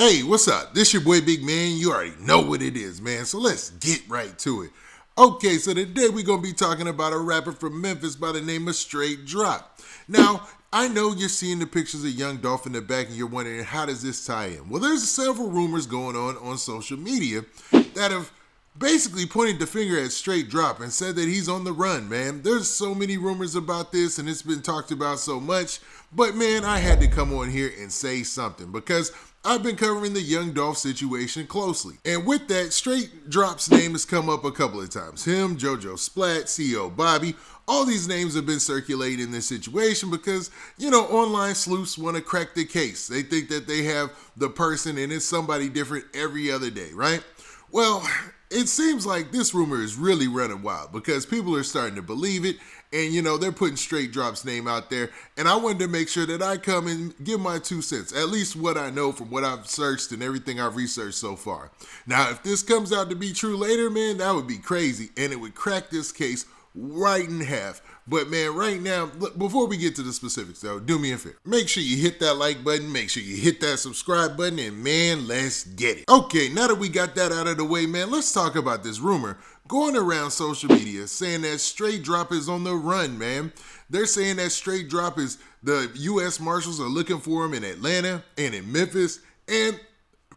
Hey, what's up? This your boy Big Man. You already know what it is, man. So let's get right to it. Okay, so today we're going to be talking about a rapper from Memphis by the name of Straightdropp. Now, I know you're seeing the pictures of young Dolph in the back and you're wondering, how does this tie in? Well, there's several rumors going on social media that have basically pointed the finger at Straightdropp and said that he's on the run, man. There's so many rumors about this and it's been talked about so much, but man, I had to come on here and say something because I've been covering the young Dolph situation closely. And with that, Straightdropp's name has come up a couple of times. Him, Jojo Splat, CEO Bobby, all these names have been circulating in this situation because, online sleuths want to crack the case. They think that they have the person and it's somebody different every other day, right? Well, it seems like this rumor is really running wild because people are starting to believe it and, they're putting Straightdropp's name out there. And I wanted to make sure that I come and give my 2 cents, at least what I know from what I've searched and everything I've researched so far. Now, if this comes out to be true later, man, that would be crazy. And it would crack this case right in half. But man, right now, before we get to the specifics though, do me a favor. Make sure you hit that like button, make sure you hit that subscribe button, and man, let's get it. Okay, now that we got that out of the way, man, let's talk about this rumor going around social media saying that Straightdropp is on the run, man. They're saying that Straightdropp is, the U.S. Marshals are looking for him in Atlanta and in Memphis. And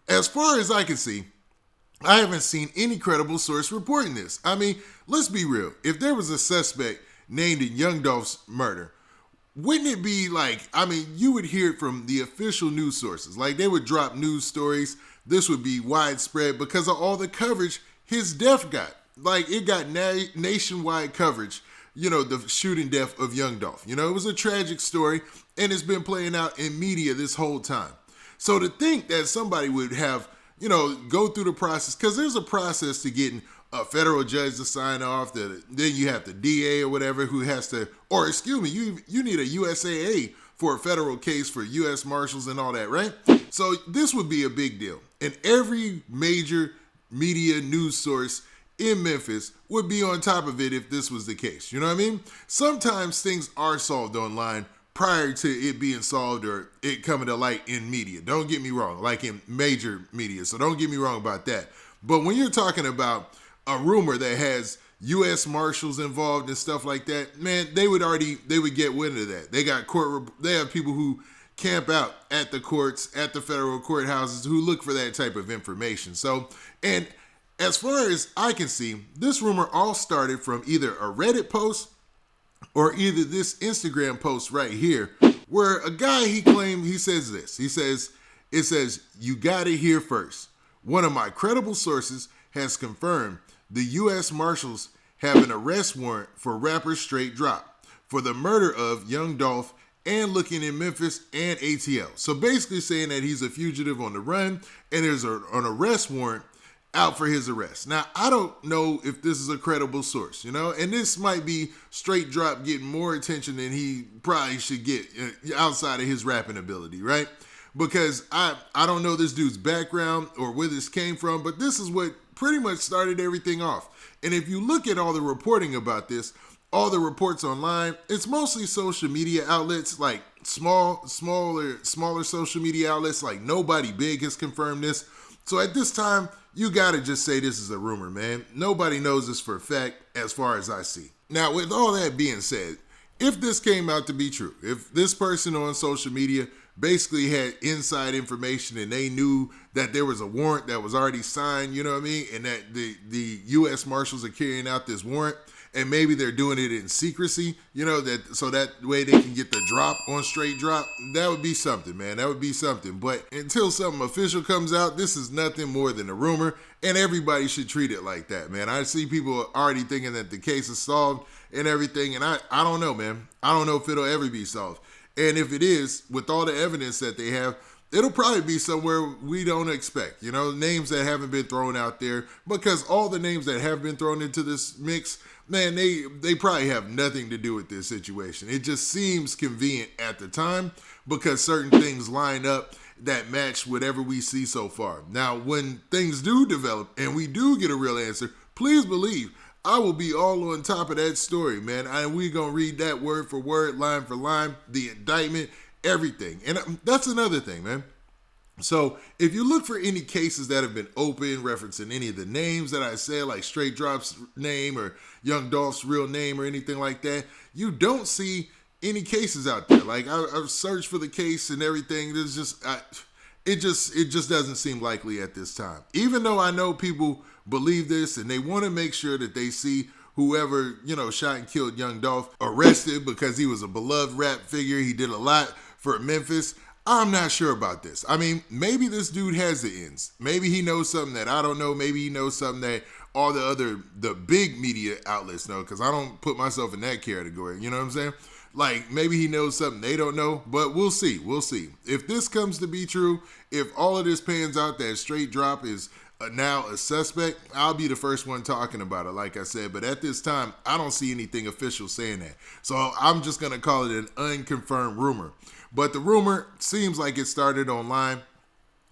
as far as I can see, I haven't seen any credible source reporting this. I mean, let's be real. If there was a suspect named in young Dolph's murder, wouldn't it be you would hear it from the official news sources. Like, they would drop news stories. This would be widespread because of all the coverage his death got. Like, it got nationwide coverage, the shooting death of young Dolph. It was a tragic story, and it's been playing out in media this whole time. So to think that somebody would have, go through the process, because there's a process to getting a federal judge to sign off, then you have the DA or whatever who has to, or excuse me, you need a USAA for a federal case for U.S. Marshals and all that, right? So this would be a big deal. And every major media news source in Memphis would be on top of it if this was the case. You know what I mean? Sometimes things are solved online prior to it being solved or it coming to light in media. Don't get me wrong, like in major media. So don't get me wrong about that. But when you're talking about a rumor that has U.S. Marshals involved and stuff like that, man, they would get wind of that. They have people who camp out at the courts, at the federal courthouses, who look for that type of information. So, and as far as I can see, this rumor all started from either a Reddit post or either this Instagram post right here, where a guy, he says this. It says, "You got it here first. One of my credible sources has confirmed the U.S. Marshals have an arrest warrant for rapper Straightdropp for the murder of young Dolph and looking in Memphis and ATL." So basically saying that he's a fugitive on the run and there's an arrest warrant out for his arrest. Now, I don't know if this is a credible source, and this might be Straightdropp getting more attention than he probably should get outside of his rapping ability, right? Because I don't know this dude's background or where this came from, but this is what pretty much started everything off. And if you look at all the reporting about this, all the reports online, it's mostly social media outlets, like smaller social media outlets, like nobody big has confirmed this. So at this time, you gotta just say this is a rumor, man. Nobody knows this for a fact as far as I see. Now, with all that being said, if this came out to be true, if this person on social media basically had inside information and they knew that there was a warrant that was already signed, you know what I mean? And that the U.S. Marshals are carrying out this warrant and maybe they're doing it in secrecy, so that way they can get the drop on Straightdropp. That would be something, man. That would be something. But until something official comes out, this is nothing more than a rumor, and everybody should treat it like that, man. I see people already thinking that the case is solved and everything, and I don't know, man. I don't know if it'll ever be solved. And if it is, with all the evidence that they have, it'll probably be somewhere we don't expect, names that haven't been thrown out there, because all the names that have been thrown into this mix, man, they probably have nothing to do with this situation. It just seems convenient at the time because certain things line up that match whatever we see so far. Now, when things do develop and we do get a real answer, please believe I will be all on top of that story, man. And we're going to read that word for word, line for line, the indictment, everything. And that's another thing, man. So if you look for any cases that have been open, referencing any of the names that I said, like Straightdrop's name or Young Dolph's real name or anything like that, you don't see any cases out there. Like I've searched for the case and everything. There's just it just doesn't seem likely at this time. Even though I know people believe this and they want to make sure that they see whoever, shot and killed Young Dolph arrested because he was a beloved rap figure. He did a lot for Memphis. I'm not sure about this. I mean, maybe this dude has the ends. Maybe he knows something that I don't know. Maybe he knows something that all the big media outlets know, because I don't put myself in that category. You know what I'm saying? Like, maybe he knows something they don't know, but we'll see. We'll see. If this comes to be true, if all of this pans out that Straightdrop is now a suspect, I'll be the first one talking about it, like I said. But at this time, I don't see anything official saying that. So I'm just going to call it an unconfirmed rumor. But the rumor seems like it started online,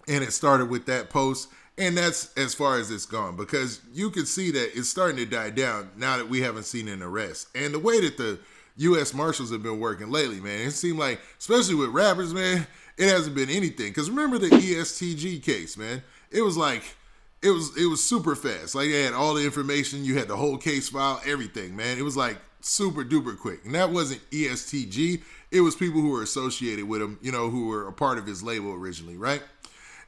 and it started with that post. And that's as far as it's gone, because you can see that it's starting to die down now that we haven't seen an arrest. And the way that the U.S. Marshals have been working lately, man, it seemed like, especially with rappers, man, it hasn't been anything. Because remember the ESTG case, man? It was like, it was super fast. Like, they had all the information. You had the whole case file, everything, man. It was like super duper quick. And that wasn't ESTG. It was people who were associated with him, who were a part of his label originally, right?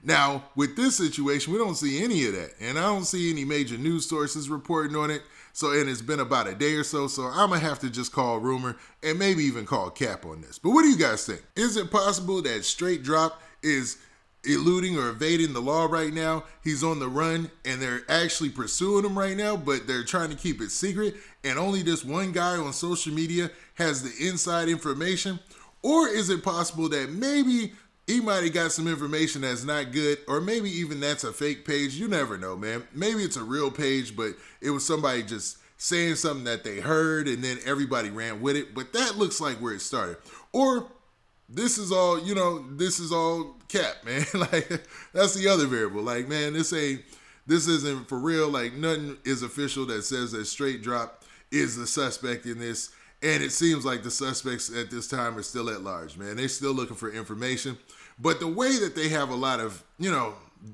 Now, with this situation, we don't see any of that. And I don't see any major news sources reporting on it. And it's been about a day or so. So I'm going to have to just call rumor and maybe even call cap on this. But what do you guys think? Is it possible that Straightdrop is eluding or evading the law right now? He's on the run and they're actually pursuing him right now, but they're trying to keep it secret. And only this one guy on social media has the inside information? Or is it possible that maybe he might have got some information that's not good, or maybe even that's a fake page? You never know, man. Maybe it's a real page, but it was somebody just saying something that they heard and then everybody ran with it. But that looks like where it started. Or this is all, this is all cap, man. Like, that's the other variable. Like, man, this isn't for real. Like, nothing is official that says that Straightdrop is the suspect in this. And it seems like the suspects at this time are still at large, man. They're still looking for information. But the way that they have a lot of,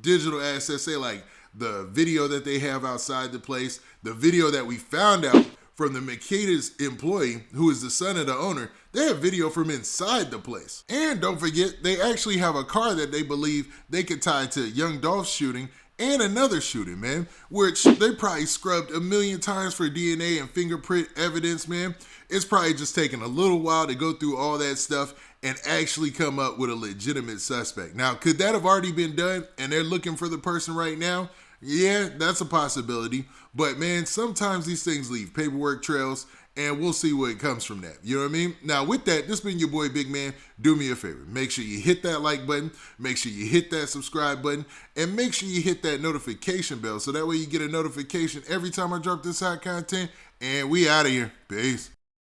digital assets, say like the video that they have outside the place, the video that we found out from the Makeda's employee, who is the son of the owner, they have video from inside the place. And don't forget, they actually have a car that they believe they could tie to Young Dolph's shooting and another shooting, man, which they probably scrubbed 1,000,000 times for DNA and fingerprint evidence, man. It's probably just taken a little while to go through all that stuff and actually come up with a legitimate suspect. Now, could that have already been done and they're looking for the person right now? Yeah, that's a possibility. But, man, sometimes these things leave paperwork trails, and we'll see what comes from that. You know what I mean? Now, with that, this has been your boy, Big Man. Do me a favor. Make sure you hit that like button. Make sure you hit that subscribe button. And make sure you hit that notification bell so that way you get a notification every time I drop this hot content. And we out of here. Peace.